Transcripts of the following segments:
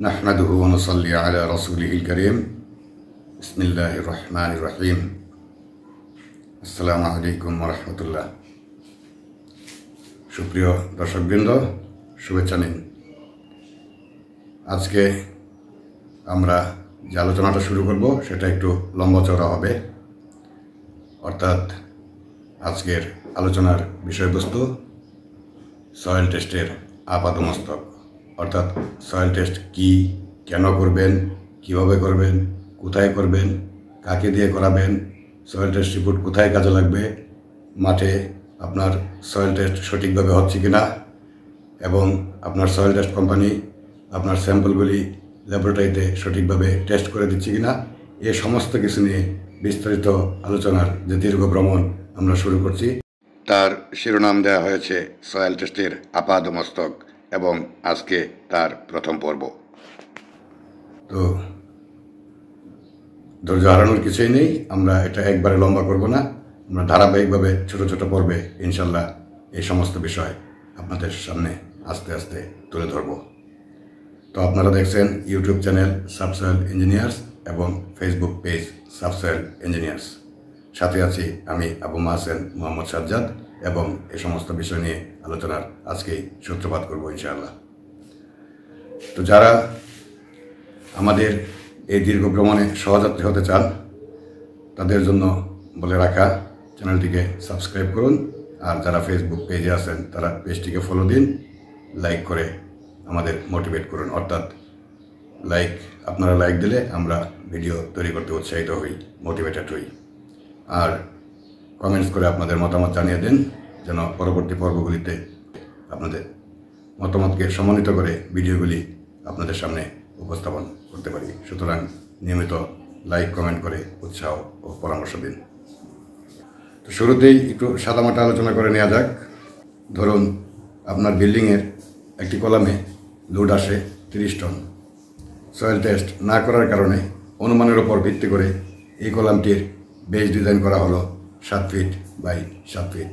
নাহমাদুহু ওয়া নুসাল্লি আলা রাসূলিহিল কারীম। বিসমিল্লাহির রহমানির রহিম। আসসালামু আলাইকুম ওয়া রাহমাতুল্লাহ। সুপ্রিয় দর্শকবৃন্দ, শুভেচ্ছা নিন। আজকে আমরা যে আলোচনাটা শুরু করব সেটা একটু লম্বা চওড়া হবে। অর্থাৎ আজকের আলোচনার বিষয়বস্তু সয়েল টেস্টের আপাদমস্তক। অর্থাৎ সয়েল টেস্ট কি, কেন করবেন, কিভাবে করবেন, কোথায় করবেন, কাকে দিয়ে করাবেন, সয়েল টেস্ট রিপোর্ট কোথায় কাজে লাগবে, মাঠে আপনার সয়েল টেস্ট সঠিকভাবে হচ্ছে কিনা এবং আপনার সয়েল টেস্ট কোম্পানি আপনার স্যাম্পলগুলি ল্যাবরেটরিতে সঠিকভাবে টেস্ট করে দিচ্ছে কিনা, এ সমস্ত কিছু নিয়ে বিস্তারিত আলোচনার যে দীর্ঘ ভ্রমণ আমরা শুরু করছি, তার শিরোনাম দেওয়া হয়েছে সয়েল টেস্টের আপাদমস্তক এবং আজকে তার প্রথম পর্ব। তো ধৈর্য হারানোর কিছুই নেই, আমরা এটা একবারে লম্বা করব না, আমরা ধারাবাহিকভাবে ছোট ছোট পর্বে ইনশাল্লাহ এই সমস্ত বিষয় আপনাদের সামনে আস্তে আস্তে তুলে ধরব। তো আপনারা দেখছেন ইউটিউব চ্যানেল সাবসয়েল ইঞ্জিনিয়ার্স এবং ফেসবুক পেজ সাবসয়েল ইঞ্জিনিয়ার্স। সাথে আছি আমি আবু মাহসেন মোহাম্মদ সাজ্জাদ এবং এই সমস্ত বিষয় নিয়ে আলোচনার আজকেই সূত্রপাত করব ইনশাআল্লাহ। তো যারা আমাদের এই দীর্ঘ ভ্রমণে সহযাত্রী হতে চান তাদের জন্য বলে রাখা, চ্যানেলটিকে সাবস্ক্রাইব করুন, আর যারা ফেসবুক পেজে আছেন তারা পেজটিকে ফলো দিন, লাইক করে আমাদের মোটিভেট করুন। অর্থাৎ আপনারা লাইক দিলে আমরা ভিডিও তৈরি করতে উৎসাহিত হই, মোটিভেটেড হই। আর কমেন্টস করে আপনাদের মতামত জানিয়ে দেন যেন পরবর্তী পর্বগুলিতে আপনাদের মতামতকে সমন্বিত করে ভিডিওগুলি আপনাদের সামনে উপস্থাপন করতে পারি। সুতরাং নিয়মিত লাইক কমেন্ট করে উৎসাহ ও পরামর্শ দিন। তো শুরুতেই একটু সাদামাটা আলোচনা করে নেওয়া যাক। ধরুন আপনার বিল্ডিংয়ের একটি কলামে লোড আসে 30 টন। সয়েল টেস্ট না করার কারণে অনুমানের উপর ভিত্তি করে এই কলামটির বেস ডিজাইন করা হলো 7 ফিট বাই 7 ফিট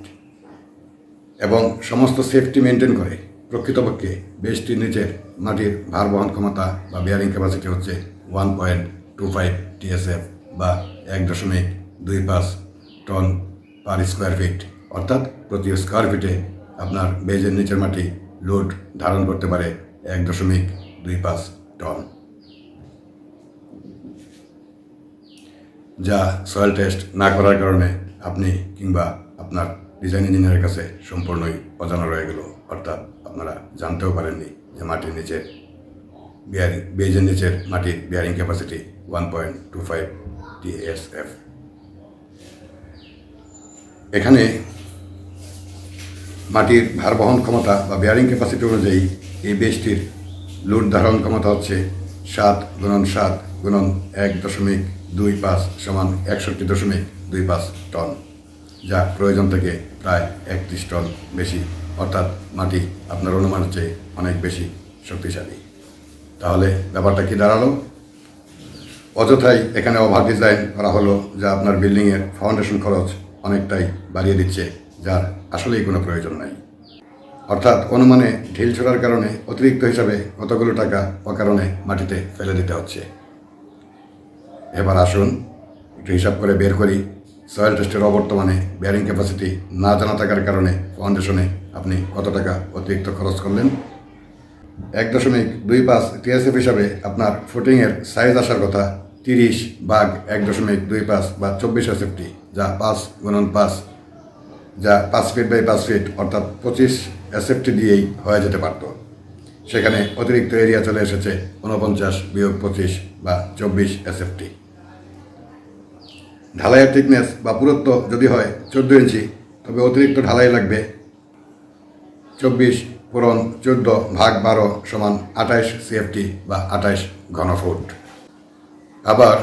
এবং সমস্ত সেফটি মেনটেন করে প্রকৃতপক্ষে বেসটির নিচের মাটির ভার বহন ক্ষমতা বা বেয়ারিং ক্যাপাসিটি হচ্ছে 1.25 TSF বা 1.25 টন পার স্কোয়ার ফিট। অর্থাৎ প্রতি স্কোয়ার ফিটে আপনার বেজের নিচের মাটি লোড ধারণ করতে পারে 1.25 টন, যা সয়েল টেস্ট না করার কারণে আপনি কিংবা আপনার ডিজাইন ইঞ্জিনিয়ারের কাছে সম্পূর্ণই অজানা রয়ে গেল। অর্থাৎ আপনারা জানতেও পারেননি যে মাটির নিচের বেজের নিচের মাটির বেয়ারিং ক্যাপাসিটি 1.25 TSF। এখানে মাটির ভার বহন ক্ষমতা বা বেয়ারিং ক্যাপাসিটি অনুযায়ী এই বেসটির লোড ধারণ ক্ষমতা হচ্ছে 7 × 7 × 1.25 সমান 61.25 টন, যা প্রয়োজন থেকে প্রায় 31 টন বেশি। অর্থাৎ মাটি আপনার অনুমানের চেয়ে অনেক বেশি শক্তিশালী। তাহলে ব্যাপারটা কি দাঁড়ালো? অযথাই এখানে ওভার ডিজাইন করা হলো, যা আপনার বিল্ডিংয়ের ফাউন্ডেশন খরচ অনেকটাই বাড়িয়ে দিচ্ছে, যার আসলেই কোনো প্রয়োজন নাই। অর্থাৎ অনুমানে ঢিল ছোড়ার কারণে অতিরিক্ত হিসাবে কতগুলো টাকা অকারণে মাটিতে ফেলে দিতে হচ্ছে। এবার আসুন একটু হিসাব করে বের করি সয়েল টেস্টের অবর্তমানে বেয়ারিং ক্যাপাসিটি না জানা থাকার কারণে ফাউন্ডেশনে আপনি কত টাকা অতিরিক্ত খরচ করলেন। 1.25 TSF হিসাবে আপনার ফুটিংয়ের সাইজ আসার কথা 30 ভাগ 1.25 বা 24 SFT, যা 5 × 5, যা 5 ফিট বাই 5 ফিট অর্থাৎ 25 SFT দিয়েই হয়ে যেতে পারত। সেখানে অতিরিক্ত এরিয়া চলে এসেছে 49 - 25 বা 24 SFT। ঢালাইয়ের থিকনেস বা পুরুত্ব যদি হয় 14 ইঞ্চি, তবে অতিরিক্ত ঢালাই লাগবে 24 × 14 ভাগ 12 সমান 28 CFT বা 28 ঘনফুট। আবার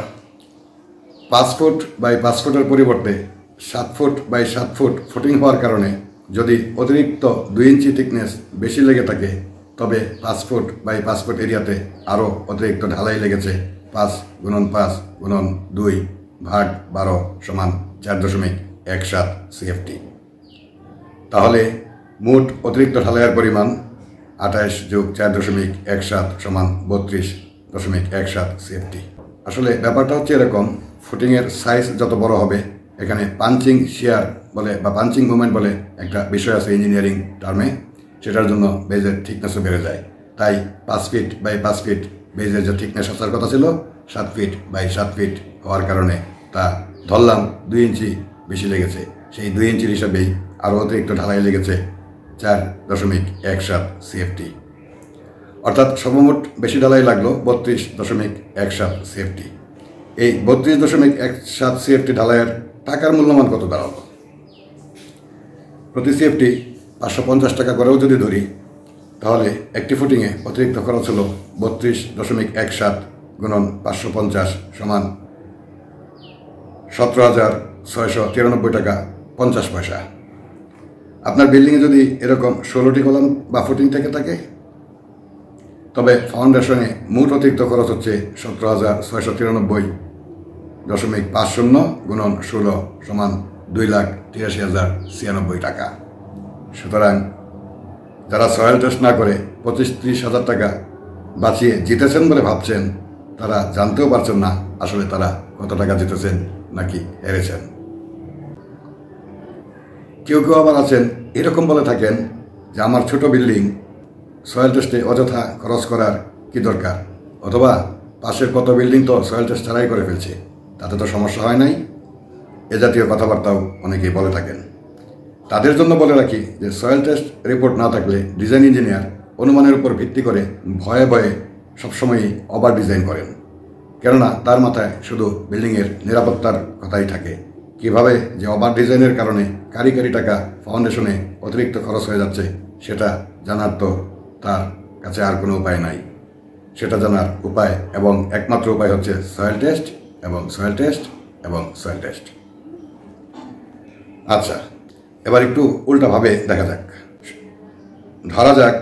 5 ফুট বাই 5 ফুটের পরিবর্তে 7 ফুট বাই 7 ফুট ফুটিং হওয়ার কারণে যদি অতিরিক্ত 2 ইঞ্চি থিকনেস বেশি লেগে থাকে, তবে 5 ফুট বাই 5 ফুট এরিয়াতে আরও অতিরিক্ত ঢালাই লেগেছে 5 × 5 × 2 ভাগ 12 সমান 4.17 CFT। তাহলে মোট অতিরিক্ত ঢালাইয়ের পরিমাণ 28+4.17 সমান 32.17 CFT। আসলে ব্যাপারটা হচ্ছে এরকম, ফুটিংয়ের সাইজ যত বড় হবে, এখানে পাঞ্চিং শিয়ার বলে বা পাঞ্চিং মুভমেন্ট বলে একটা বিষয় আছে ইঞ্জিনিয়ারিং টার্মে, সেটার জন্য বেজের থিকনেসও বেড়ে যায়। তাই 5 ফিট বাই 5 ফিট বেজের যে থিকনেস আসার কথা ছিল 7 ফিট বাই 7 ফিট হওয়ার কারণে তা ধরলাম 2 ইঞ্চি বেশি লেগেছে। সেই 2 ইঞ্চির হিসাবেই আরও অতিরিক্ত ঢালাই লেগেছে 4.17 CFT, অর্থাৎ সর্বমোট বেশি ঢালাই লাগলো 32.17 CFT। এই 32.17 CFT ঢালাইয়ের টাকার মূল্যমান কত দাঁড়ালো? প্রতি CFT 550 টাকা করেও যদি ধরি, তাহলে একটি ফুটিংয়ে অতিরিক্ত খরচ হলো 32.17 গুণন 550 সমান 17,693 টাকা 50 পয়সা। আপনার বিল্ডিংয়ে যদি এরকম 16টি কলাম বা ফুটিং থেকে থাকে, তবে ফাউন্ডেশনে মোট অতিরিক্ত খরচ হচ্ছে 17,693.50 গুণন 16 সমান 2,83,096 টাকা। সুতরাং যারা সয়েল টেস্ট না করে 25-30 হাজার টাকা বাঁচিয়ে জিতেছেন বলে ভাবছেন, তারা জানতেও পারছেন না আসলে তারা কত টাকা জিতেছেন নাকি হেরেছেন। কেউ কেউ আবার আছেন এরকম বলে থাকেন যে আমার ছোট বিল্ডিং, সয়েল টেস্টে অযথা খরচ করার কি দরকার, অথবা পাশের কত বিল্ডিং তো সয়েল টেস্ট ছাড়াই করে ফেলছে, তাতে তো সমস্যা হয় নাই। এ জাতীয় কথাবার্তাও অনেকেই বলে থাকেন। তাদের জন্য বলে রাখি যে সয়েল টেস্ট রিপোর্ট না থাকলে ডিজাইন ইঞ্জিনিয়ার অনুমানের উপর ভিত্তি করে ভয়ে ভয়ে সবসময়ই ওভার ডিজাইন করেন, কেননা তার মাথায় শুধু বিল্ডিংয়ের নিরাপত্তার কথাই থাকে। কিভাবে যে ওভার ডিজাইনের কারণে কারি টাকা ফাউন্ডেশনে অতিরিক্ত খরচ হয়ে যাচ্ছে, সেটা জানার তো তার কাছে আর কোনো উপায় নাই। সেটা জানার উপায় এবং একমাত্র উপায় হচ্ছে সয়েল টেস্ট এবং সয়েল টেস্ট এবং সয়েল টেস্ট। আচ্ছা, এবার একটু উল্টাভাবে দেখা যাক। ধরা যাক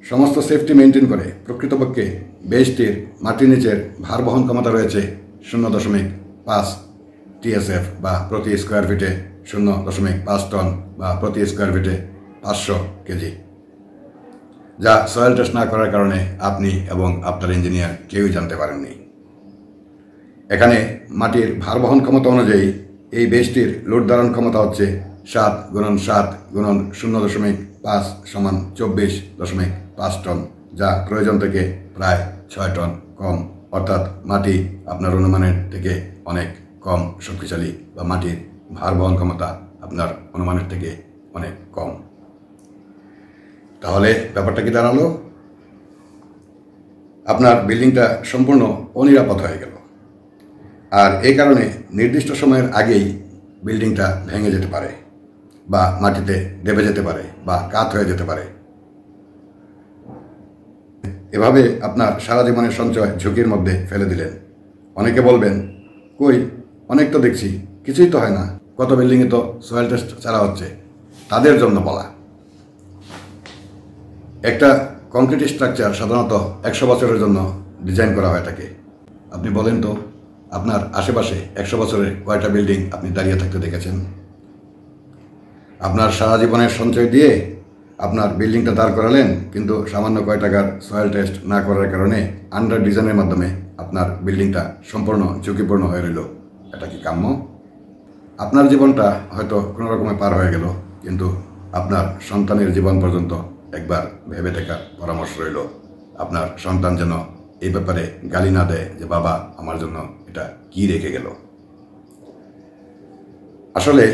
সমস্ত সেফটি মেনটেন করে প্রকৃতপক্ষে বেসটির মাটির নিচের ভার বহন ক্ষমতা রয়েছে 0.5 TSF বা প্রতি স্কোয়ার ফিটে 0.5 টন বা প্রতি স্কোয়ার ফিটে 500 কেজি, যা সয়েল টেস্ট না করার কারণে আপনি এবং আপনার ইঞ্জিনিয়ার কেউই জানতে পারেননি। এখানে মাটির ভার বহন ক্ষমতা অনুযায়ী এই বেসটির লোড ধারণ ক্ষমতা হচ্ছে 7 গুণন 7 গুণন 0.5 সমান 24.5 টন, যা প্রয়োজন থেকে প্রায় 6 টন কম। অর্থাৎ মাটি আপনার অনুমানের থেকে অনেক কম শক্তিশালী, বা মাটির ভার বহন ক্ষমতা আপনার অনুমানের থেকে অনেক কম। তাহলে ব্যাপারটা কি দাঁড়ালো? আপনার বিল্ডিংটা সম্পূর্ণ অনিরাপদ হয়ে গেল, আর এই কারণে নির্দিষ্ট সময়ের আগেই বিল্ডিংটা ভেঙে যেতে পারে, বা মাটিতে দেবে যেতে পারে, বা কাত হয়ে যেতে পারে। এভাবে আপনার সারা জীবনের সঞ্চয় ঝুঁকির মধ্যে ফেলে দিলেন। অনেকে বলবেন, কই অনেক তো দেখছি, কিছুই তো হয় না, কত বিল্ডিংয়ে তো সয়েল টেস্ট ছাড়া হচ্ছে। তাদের জন্য বলা, একটা কংক্রিট স্ট্রাকচার সাধারণত 100 বছরের জন্য ডিজাইন করা হয়ে থাকে। আপনি বলেন তো, আপনার আশেপাশে 100 বছরের কয়টা বিল্ডিং আপনি দাঁড়িয়ে থাকতে দেখেছেন? আপনার সারা জীবনের সঞ্চয় দিয়ে আপনার বিল্ডিংটা দাঁড় করালেন, কিন্তু সামান্য কয় টাকার সয়েল টেস্ট না করার কারণে আন্ডার ডিজাইনের মাধ্যমে আপনার বিল্ডিংটা সম্পূর্ণ ঝুঁকিপূর্ণ হয়ে রইল। এটা কি কাম্য? আপনার জীবনটা হয়তো কোনো রকমে পার হয়ে গেল, কিন্তু আপনার সন্তানের জীবন পর্যন্ত একবার ভেবে দেখার পরামর্শ রইল। আপনার সন্তান যেন এই ব্যাপারে গালি না দেয় যে বাবা আমার জন্য এটা কি রেখে গেল। আসলে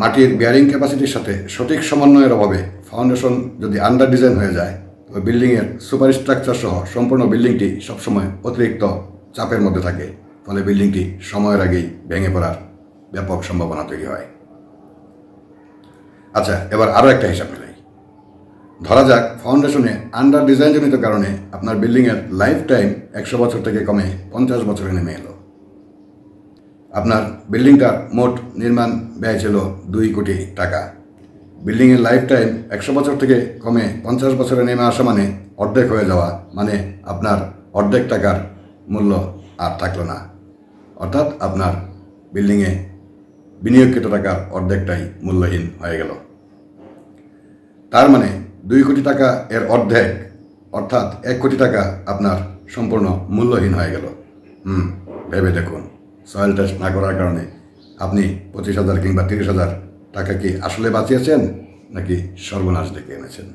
মাটির বিয়ারিং ক্যাপাসিটির সাথে সঠিক সমন্বয়ের অভাবে ফাউন্ডেশন যদি আন্ডার ডিজাইন হয়ে যায়, তবে বিল্ডিংয়ের সুপার স্ট্রাকচার সহ সম্পূর্ণ বিল্ডিংটি সবসময় অতিরিক্ত চাপের মধ্যে থাকে। ফলে বিল্ডিংটি সময়ের আগেই ভেঙে পড়ার ব্যাপক সম্ভাবনা তৈরি হয়। আচ্ছা, এবার আরও একটা হিসাব মেলাই। ধরা যাক ফাউন্ডেশনে আন্ডার ডিজাইনজনিত কারণে আপনার বিল্ডিংয়ের লাইফ টাইম 100 বছর থেকে কমে 50 বছরে নেমে এলো। আপনার বিল্ডিংটার মোট নির্মাণ ব্যয় ছিল 2 কোটি টাকা। বিল্ডিংয়ের লাইফ টাইম 100 বছর থেকে কমে 50 বছরে নেমে আসা মানে অর্ধেক হয়ে যাওয়া, মানে আপনার অর্ধেক টাকার মূল্য আর থাকলো না। অর্থাৎ আপনার বিল্ডিংয়ে বিনিয়োগকৃত টাকার অর্ধেকটাই মূল্যহীন হয়ে গেল। তার মানে 2 কোটি টাকা এর অর্ধেক, অর্থাৎ 1 কোটি টাকা আপনার সম্পূর্ণ মূল্যহীন হয়ে গেল। ভেবে দেখুন, সয়েল টেস্ট না করার কারণে আপনি 25,000 কিংবা 30,000 টাকা কি আসলে বাঁচিয়েছেন নাকি সর্বনাশ ডেকে এনেছেন?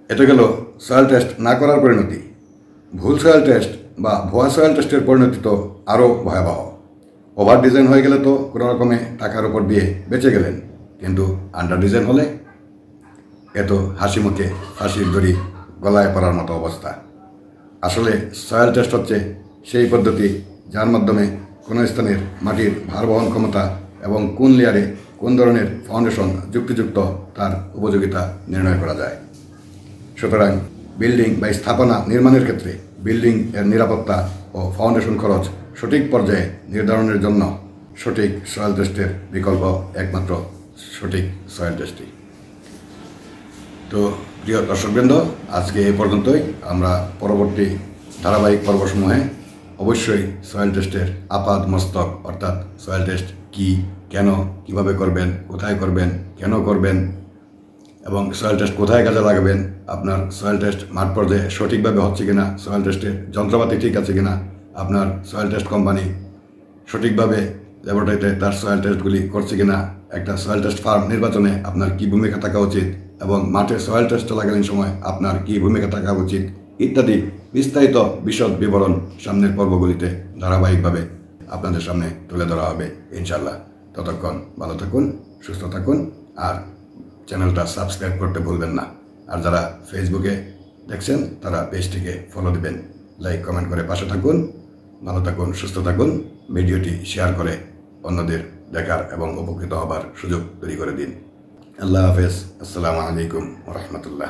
এটা গেল সয়েল টেস্ট না করার পরিণতি। ভুল সয়েল টেস্ট বা ভুয়া সয়েল টেস্টের পরিণতি তো আরও ভয়াবহ। ওভার ডিজাইন হয়ে গেলে তো কোনো রকমে টাকার উপর দিয়ে বেঁচে গেলেন, কিন্তু আন্ডার ডিজাইন হলে এত হাসি মুখে ফাঁসির দড়ি গলায় পড়ার মতো অবস্থা। আসলে সয়েল টেস্ট হচ্ছে সেই পদ্ধতি যার মাধ্যমে কোনো স্থানের মাটির ভার বহন ক্ষমতা এবং কোন লেয়ারে কোন ধরনের ফাউন্ডেশন যুক্তিযুক্ত তার উপযোগিতা নির্ণয় করা যায়। সুতরাং বিল্ডিং বা স্থাপনা নির্মাণের ক্ষেত্রে বিল্ডিং এর নিরাপত্তা ও ফাউন্ডেশন খরচ সঠিক পর্যায়ে নির্ধারণের জন্য সঠিক সয়েল টেস্টের বিকল্প একমাত্র সঠিক সয়েল টেস্টই। তো প্রিয় দর্শকবৃন্দ, আজকে এই পর্যন্তই। আমরা পরবর্তী ধারাবাহিক পর্বসমূহে অবশ্যই সয়েল টেস্টের আপাদ মস্তক, অর্থাৎ সয়েল টেস্ট কি, কেন, কিভাবে করবেন, কোথায় করবেন, কেন করবেন এবং সয়েল টেস্ট কোথায় কাজে লাগাবেন, আপনার সয়েল টেস্ট মাঠ পর্যায়ে সঠিকভাবে হচ্ছে কিনা, সয়েল টেস্টের যন্ত্রপাতি ঠিক আছে কিনা, আপনার সয়েল টেস্ট কোম্পানি সঠিকভাবে ল্যাবরেটরিতে তার সয়েল টেস্টগুলি করছে কিনা, একটা সয়েল টেস্ট ফার্ম নির্বাচনে আপনার কী ভূমিকা থাকা উচিত এবং মাঠে সয়েল টেস্ট চলাকালীন সময় আপনার কী ভূমিকা থাকা উচিত ইত্যাদি বিস্তারিত বিশদ বিবরণ সামনের পর্বগুলিতে ধারাবাহিকভাবে আপনাদের সামনে তুলে ধরা হবে ইনশাল্লাহ। ততক্ষণ ভালো থাকুন, সুস্থ থাকুন, আর চ্যানেলটা সাবস্ক্রাইব করতে ভুলবেন না। আর যারা ফেসবুকে দেখছেন তারা পেজটিকে ফলো দিবেন, লাইক কমেন্ট করে পাশে থাকুন। ভালো থাকুন, সুস্থ থাকুন। ভিডিওটি শেয়ার করে অন্যদের দেখার এবং উপকৃত হবার সুযোগ তৈরি করে দিন। আল্লাহ হাফেজ। আসসালামু আলাইকুম ওয়া রাহমাতুল্লাহ।